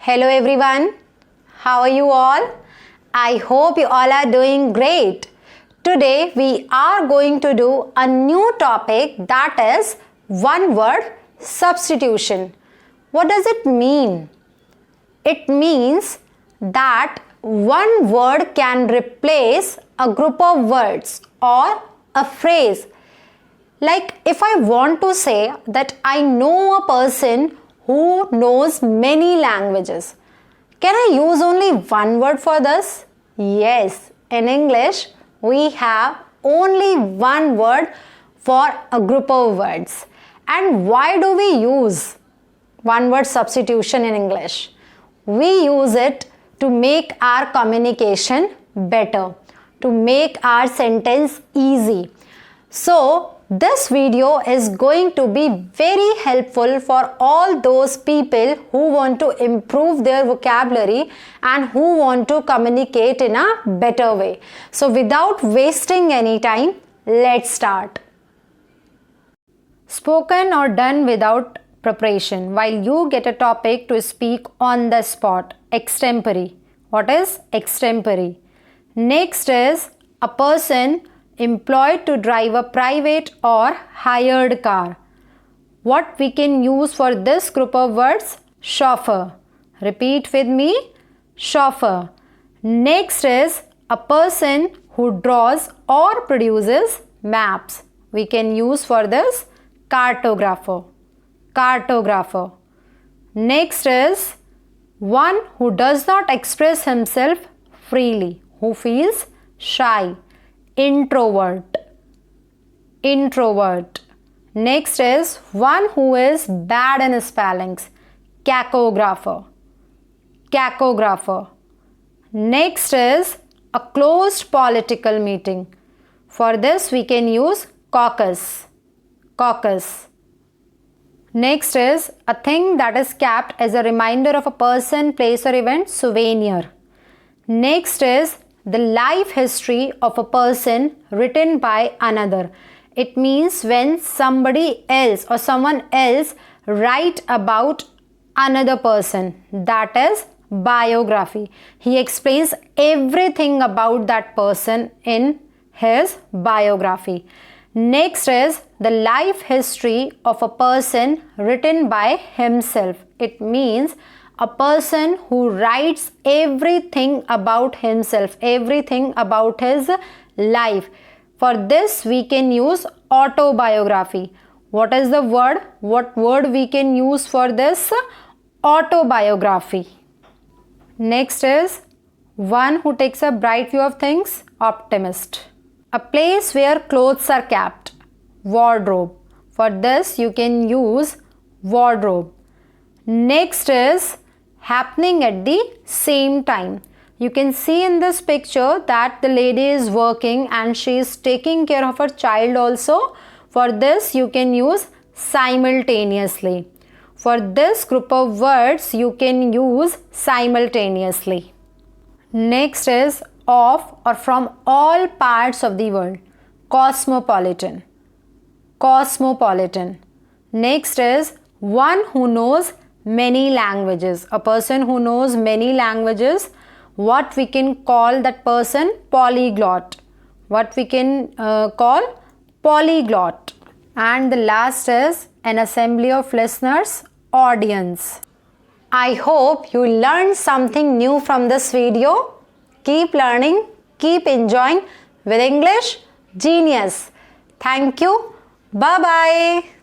Hello everyone, how are you all? I hope you all are doing great. Today we are going to do a new topic, that is one word substitution. What does it mean? It means that one word can replace a group of words or a phrase. Like if I want to say that I know a person who knows many languages, can I use only one word for this? Yes, in English we have only one word for a group of words. And why do we use one word substitution in English? We use it to make our communication better, to make our sentence easy. So this video is going to be very helpful for all those people who want to improve their vocabulary and who want to communicate in a better way. So without wasting any time, let's start. Spoken or done without preparation. While you get a topic to speak on the spot. Extempore. What is extempore? Next is a person employed to drive a private or hired car. What we can use for this group of words? Chauffeur. Repeat with me. Chauffeur. Next is a person who draws or produces maps. We can use for this cartographer. Cartographer. Next is one who does not express himself freely, who feels shy. Introvert. Introvert. Next is one who is bad in spellings. Cacographer. Cacographer. Next is a closed political meeting. For this we can use caucus. Caucus. Next is a thing that is kept as a reminder of a person, place or event. Souvenir. Next is the life history of a person written by another. It means when somebody else or someone else write about another person. That is biography. He explains everything about that person in his biography. Next is the life history of a person written by himself. It means a person who writes everything about himself, everything about his life. For this we can use autobiography. What is the word? What word we can use for this? Autobiography. Next is one who takes a bright view of things. Optimist. A place where clothes are kept. Wardrobe. For this you can use wardrobe. Next is happening at the same time. You can see in this picture that the lady is working and she is taking care of her child also. For this you can use simultaneously. For this group of words you can use simultaneously. Next is of or from all parts of the world. Cosmopolitan. Cosmopolitan. Next is one who knows many languages. A person who knows many languages. What we can call that person? Polyglot. What we can call? Polyglot. And the last is an assembly of listeners. Audience. I hope you learned something new from this video. Keep learning, keep enjoying with English Genius. Thank you. Bye-bye.